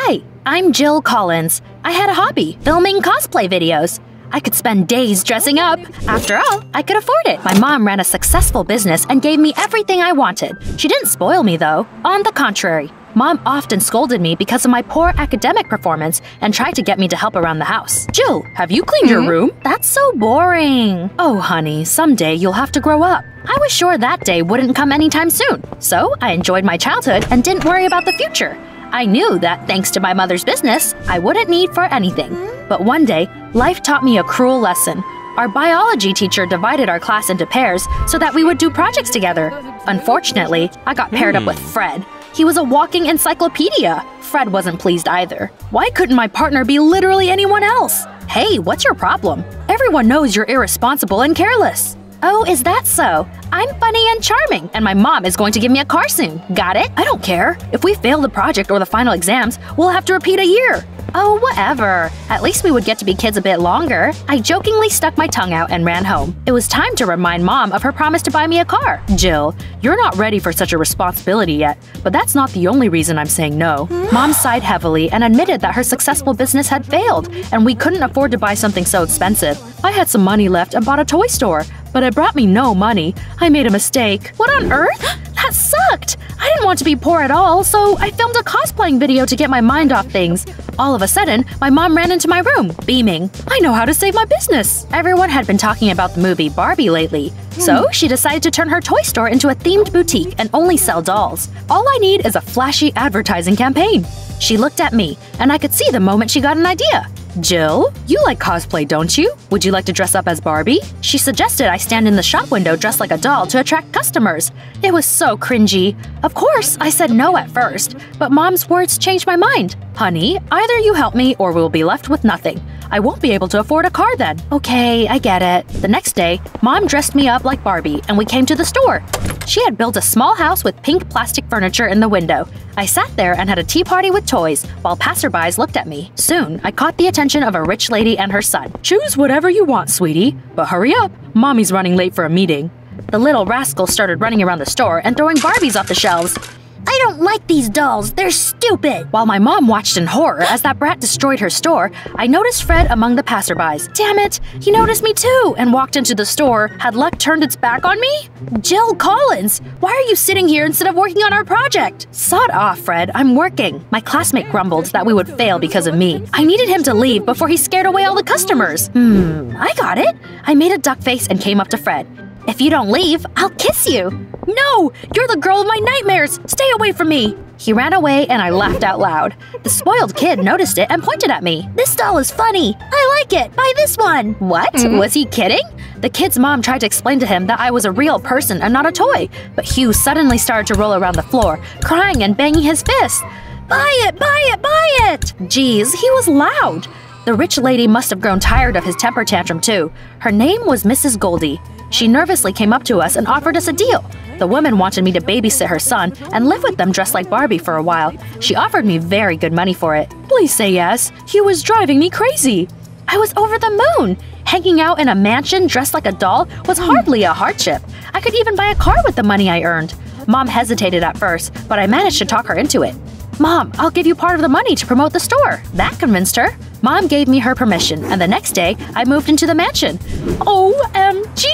Hi, I'm Jill Collins. I had a hobby, filming cosplay videos. I could spend days dressing up. After all, I could afford it. My mom ran a successful business and gave me everything I wanted. She didn't spoil me, though. On the contrary, Mom often scolded me because of my poor academic performance and tried to get me to help around the house. Jill, have you cleaned your room? That's so boring. Oh, honey, someday you'll have to grow up. I was sure that day wouldn't come anytime soon, so I enjoyed my childhood and didn't worry about the future. I knew that thanks to my mother's business, I wouldn't need for anything. But one day, life taught me a cruel lesson. Our biology teacher divided our class into pairs so that we would do projects together. Unfortunately, I got paired up with Fred. He was a walking encyclopedia. Fred wasn't pleased either. Why couldn't my partner be literally anyone else? Hey, what's your problem? Everyone knows you're irresponsible and careless. Oh, is that so? I'm funny and charming, and my mom is going to give me a car soon. Got it? I don't care. If we fail the project or the final exams, we'll have to repeat a year. Oh, whatever. At least we would get to be kids a bit longer. I jokingly stuck my tongue out and ran home. It was time to remind Mom of her promise to buy me a car. Jill, you're not ready for such a responsibility yet, but that's not the only reason I'm saying no. Mom sighed heavily and admitted that her successful business had failed, and we couldn't afford to buy something so expensive. I had some money left and bought a toy store, but it brought me no money. I made a mistake. What on earth? That sucked! I didn't want to be poor at all, so I filmed a cosplaying video to get my mind off things. All of a sudden, my mom ran into my room, beaming. I know how to save my business! Everyone had been talking about the movie Barbie lately, so she decided to turn her toy store into a themed boutique and only sell dolls. All I need is a flashy advertising campaign. She looked at me, and I could see the moment she got an idea. Jill, you like cosplay, don't you? Would you like to dress up as Barbie? She suggested I stand in the shop window dressed like a doll to attract customers. It was so cringy. Of course, I said no at first, but Mom's words changed my mind. Honey, either you help me or we'll be left with nothing. I won't be able to afford a car then. Okay, I get it. The next day, Mom dressed me up like Barbie and we came to the store. She had built a small house with pink plastic furniture in the window. I sat there and had a tea party with toys, while passerbys looked at me. Soon, I caught the attention of a rich lady and her son. Choose whatever you want, sweetie, but hurry up. Mommy's running late for a meeting. The little rascal started running around the store and throwing Barbies off the shelves. I don't like these dolls. They're stupid. While my mom watched in horror as that brat destroyed her store, I noticed Fred among the passerbys. Damn it! He noticed me too and walked into the store. Had luck turned its back on me? Jill Collins, why are you sitting here instead of working on our project? Sod off, Fred. I'm working. My classmate grumbled that we would fail because of me. I needed him to leave before he scared away all the customers. I got it. I made a duck face and came up to Fred. If you don't leave, I'll kiss you. No! You're the girl of my nightmares! Stay away from me! He ran away and I laughed out loud. The spoiled kid noticed it and pointed at me. This doll is funny. I like it. Buy this one. What? Was he kidding? The kid's mom tried to explain to him that I was a real person and not a toy, but Hugh suddenly started to roll around the floor, crying and banging his fist. Buy it! Buy it! Buy it! Geez, he was loud. The rich lady must have grown tired of his temper tantrum too. Her name was Mrs. Goldie. She nervously came up to us and offered us a deal. The woman wanted me to babysit her son and live with them dressed like Barbie for a while. She offered me very good money for it. Please say yes. Hugh was driving me crazy. I was over the moon. Hanging out in a mansion dressed like a doll was hardly a hardship. I could even buy a car with the money I earned. Mom hesitated at first, but I managed to talk her into it. Mom, I'll give you part of the money to promote the store. That convinced her. Mom gave me her permission, and the next day, I moved into the mansion. OMG!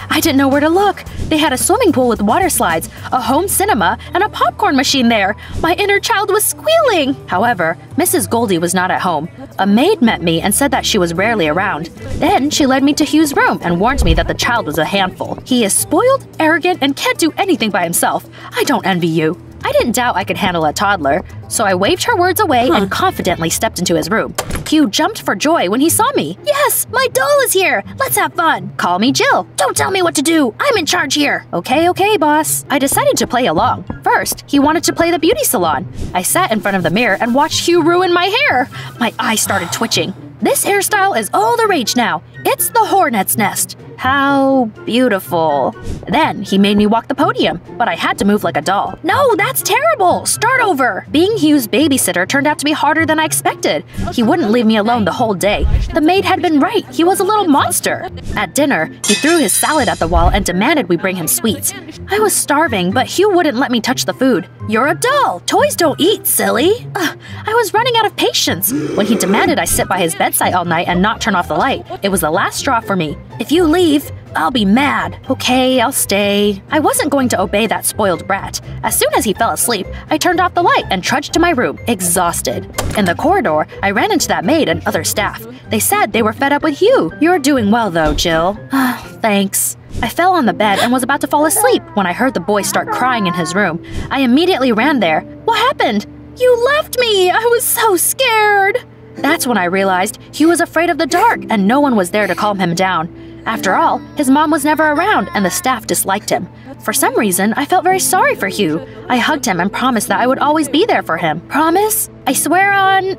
I didn't know where to look. They had a swimming pool with water slides, a home cinema, and a popcorn machine there. My inner child was squealing! However, Mrs. Goldie was not at home. A maid met me and said that she was rarely around. Then she led me to Hugh's room and warned me that the child was a handful. He is spoiled, arrogant, and can't do anything by himself. I don't envy you. I didn't doubt I could handle a toddler, so I waved her words away and confidently stepped into his room. Hugh jumped for joy when he saw me. Yes, my doll is here! Let's have fun! Call me Jill. Don't tell me what to do! I'm in charge here! Okay, boss. I decided to play along. First, he wanted to play the beauty salon. I sat in front of the mirror and watched Hugh ruin my hair. My eyes started twitching. This hairstyle is all the rage now. It's the hornet's nest. How beautiful. Then he made me walk the podium, but I had to move like a doll. No, that's terrible! Start over! Being Hugh's babysitter turned out to be harder than I expected. He wouldn't leave me alone the whole day. The maid had been right. He was a little monster. At dinner, he threw his salad at the wall and demanded we bring him sweets. I was starving, but Hugh wouldn't let me touch the food. You're a doll! Toys don't eat, silly! Ugh, I was running out of patience. When he demanded I sit by his bedside all night and not turn off the light, it was the last straw for me. If you leave, I'll be mad. Okay, I'll stay. I wasn't going to obey that spoiled brat. As soon as he fell asleep, I turned off the light and trudged to my room, exhausted. In the corridor, I ran into that maid and other staff. They said they were fed up with Hugh. You're doing well though, Jill. Thanks. I fell on the bed and was about to fall asleep when I heard the boy start crying in his room. I immediately ran there. What happened? You left me! I was so scared! That's when I realized Hugh was afraid of the dark and no one was there to calm him down. After all, his mom was never around and the staff disliked him. For some reason, I felt very sorry for Hugh. I hugged him and promised that I would always be there for him. Promise? I swear on,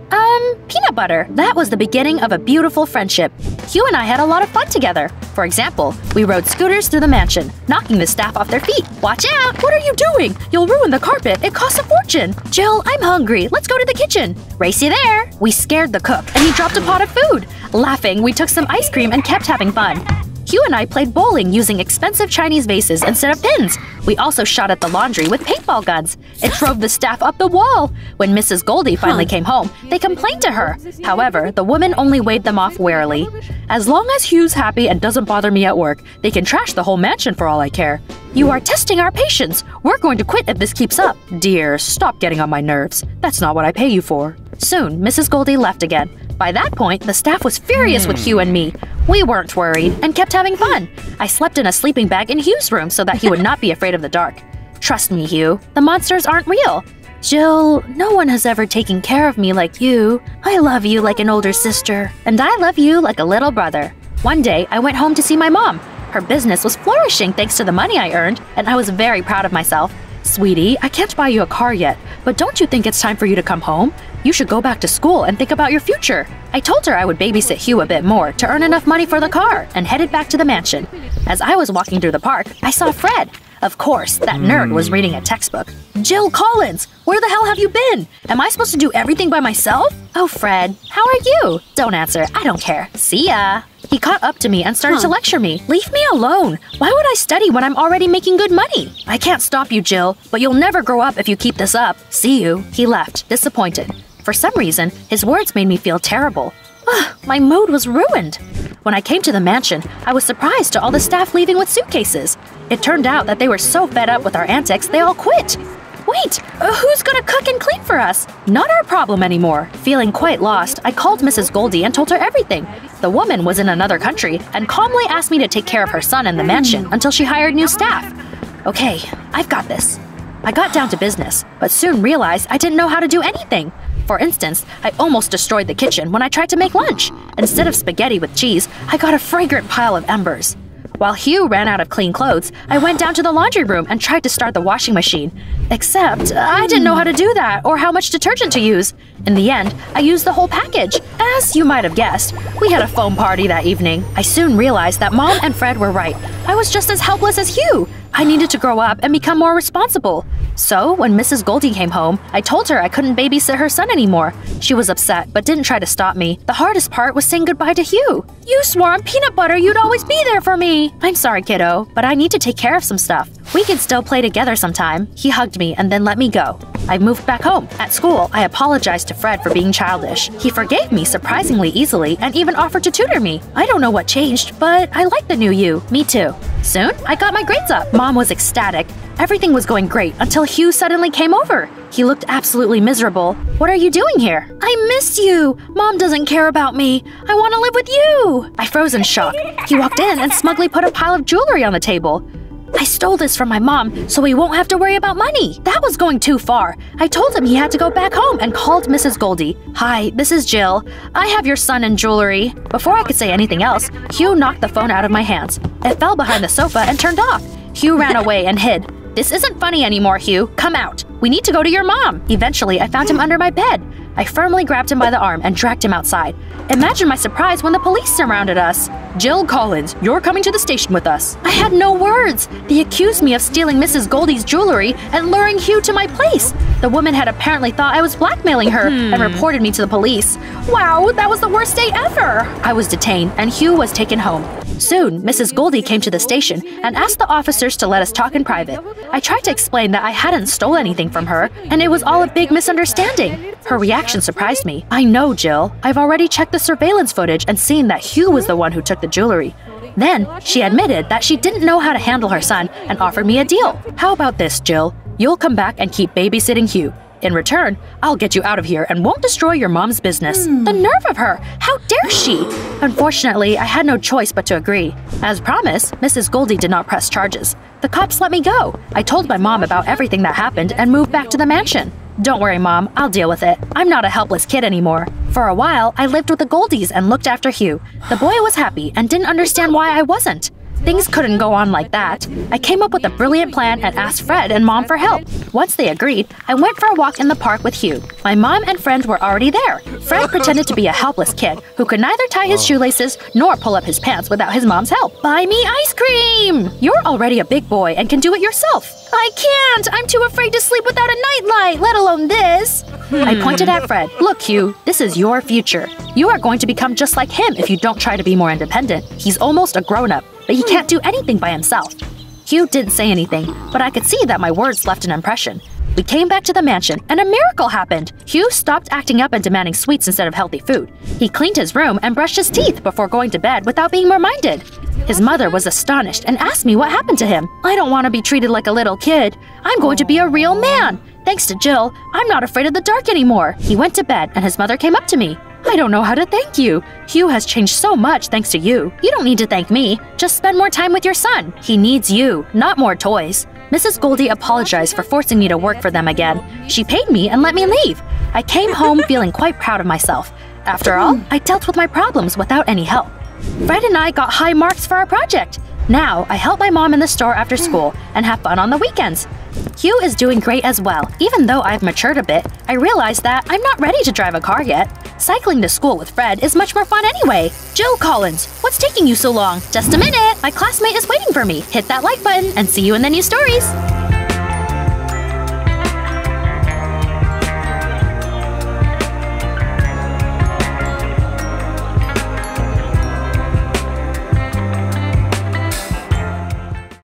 peanut butter. That was the beginning of a beautiful friendship. Hugh and I had a lot of fun together. For example, we rode scooters through the mansion, knocking the staff off their feet. Watch out! What are you doing? You'll ruin the carpet. It costs a fortune. Jill, I'm hungry. Let's go to the kitchen. Racy there! We scared the cook, and he dropped a pot of food. Laughing, we took some ice cream and kept having fun. Hugh and I played bowling using expensive Chinese vases instead of pins. We also shot at the laundry with paintball guns. It drove the staff up the wall. When Mrs. Goldie finally came home, they complained to her. However, the woman only waved them off warily. As long as Hugh's happy and doesn't bother me at work, they can trash the whole mansion for all I care. You are testing our patience. We're going to quit if this keeps up. Dear, stop getting on my nerves. That's not what I pay you for. Soon, Mrs. Goldie left again. By that point, the staff was furious with Hugh and me. We weren't worried and kept having fun. I slept in a sleeping bag in Hugh's room so that he would not be afraid of the dark. Trust me, Hugh, the monsters aren't real. Jill, no one has ever taken care of me like you. I love you like an older sister. And I love you like a little brother. One day, I went home to see my mom. Her business was flourishing thanks to the money I earned, and I was very proud of myself. Sweetie, I can't buy you a car yet, but don't you think it's time for you to come home? You should go back to school and think about your future. I told her I would babysit Hugh a bit more to earn enough money for the car and headed back to the mansion. As I was walking through the park, I saw Fred. Of course, that nerd was reading a textbook. Jill Collins, where the hell have you been? Am I supposed to do everything by myself? Oh, Fred, how are you? Don't answer, I don't care. See ya. He caught up to me and started to lecture me. Leave me alone. Why would I study when I'm already making good money? I can't stop you, Jill, but you'll never grow up if you keep this up. See you. He left, disappointed. For some reason, his words made me feel terrible. My mood was ruined. When I came to the mansion, I was surprised to all the staff leaving with suitcases. It turned out that they were so fed up with our antics, they all quit. Wait, who's gonna cook and clean for us? Not our problem anymore. Feeling quite lost, I called Mrs. Goldie and told her everything. The woman was in another country and calmly asked me to take care of her son in the mansion until she hired new staff. Okay, I've got this. I got down to business, but soon realized I didn't know how to do anything. For instance, I almost destroyed the kitchen when I tried to make lunch. Instead of spaghetti with cheese, I got a fragrant pile of embers. While Hugh ran out of clean clothes, I went down to the laundry room and tried to start the washing machine. Except, I didn't know how to do that or how much detergent to use. In the end, I used the whole package. As you might have guessed, we had a foam party that evening. I soon realized that Mom and Fred were right. I was just as helpless as Hugh. I needed to grow up and become more responsible. So, when Mrs. Goldie came home, I told her I couldn't babysit her son anymore. She was upset, but didn't try to stop me. The hardest part was saying goodbye to Hugh. You swore on peanut butter you'd always be there for me. I'm sorry, kiddo, but I need to take care of some stuff. We can still play together sometime. He hugged me and then let me go. I moved back home. At school, I apologized to Fred for being childish. He forgave me surprisingly easily and even offered to tutor me. I don't know what changed, but I like the new you. Me too. Soon, I got my grades up. Mom was ecstatic. Everything was going great until Hugh suddenly came over. He looked absolutely miserable. What are you doing here? I missed you. Mom doesn't care about me. I want to live with you. I froze in shock. He walked in and smugly put a pile of jewelry on the table. I stole this from my mom so we won't have to worry about money. That was going too far. I told him he had to go back home and called Mrs. Goldie. Hi, this is Jill. I have your son and jewelry. Before I could say anything else, Hugh knocked the phone out of my hands. It fell behind the sofa and turned off. Hugh ran away and hid. This isn't funny anymore, Hugh. Come out. We need to go to your mom. Eventually, I found him under my bed. I firmly grabbed him by the arm and dragged him outside. Imagine my surprise when the police surrounded us. Jill Collins, you're coming to the station with us. I had no words. They accused me of stealing Mrs. Goldie's jewelry and luring Hugh to my place. The woman had apparently thought I was blackmailing her and reported me to the police. Wow, that was the worst day ever! I was detained and Hugh was taken home. Soon, Mrs. Goldie came to the station and asked the officers to let us talk in private. I tried to explain that I hadn't stolen anything from her and it was all a big misunderstanding. Her reaction surprised me. I know, Jill. I've already checked the surveillance footage and seen that Hugh was the one who took the jewelry. Then, she admitted that she didn't know how to handle her son and offered me a deal. How about this, Jill? You'll come back and keep babysitting Hugh. In return, I'll get you out of here and won't destroy your mom's business. The nerve of her! How dare she! Unfortunately, I had no choice but to agree. As promised, Mrs. Goldie did not press charges. The cops let me go. I told my mom about everything that happened and moved back to the mansion. Don't worry, Mom, I'll deal with it. I'm not a helpless kid anymore. For a while, I lived with the Goldies and looked after Hugh. The boy was happy and didn't understand why I wasn't. Things couldn't go on like that. I came up with a brilliant plan and asked Fred and Mom for help. Once they agreed, I went for a walk in the park with Hugh. My mom and friend were already there. Fred pretended to be a helpless kid who could neither tie his shoelaces nor pull up his pants without his mom's help. Buy me ice cream! You're already a big boy and can do it yourself. I can't! I'm too afraid to sleep without a nightlight, let alone this! I pointed at Fred. Look, Hugh, this is your future. You are going to become just like him if you don't try to be more independent. He's almost a grown-up, but he can't do anything by himself. Hugh didn't say anything, but I could see that my words left an impression. We came back to the mansion, and a miracle happened. Hugh stopped acting up and demanding sweets instead of healthy food. He cleaned his room and brushed his teeth before going to bed without being reminded. His mother was astonished and asked me what happened to him. I don't want to be treated like a little kid. I'm going to be a real man. Thanks to Jill, I'm not afraid of the dark anymore. He went to bed and his mother came up to me. I don't know how to thank you. Hugh has changed so much thanks to you. You don't need to thank me. Just spend more time with your son. He needs you, not more toys. Mrs. Goldie apologized for forcing me to work for them again. She paid me and let me leave. I came home feeling quite proud of myself. After all, I dealt with my problems without any help. Fred and I got high marks for our project. Now, I help my mom in the store after school and have fun on the weekends. Hugh is doing great as well. Even though I've matured a bit, I realized that I'm not ready to drive a car yet. Cycling to school with Fred is much more fun anyway. Jill Collins, what's taking you so long? Just a minute! My classmate is waiting for me. Hit that like button and see you in the new stories!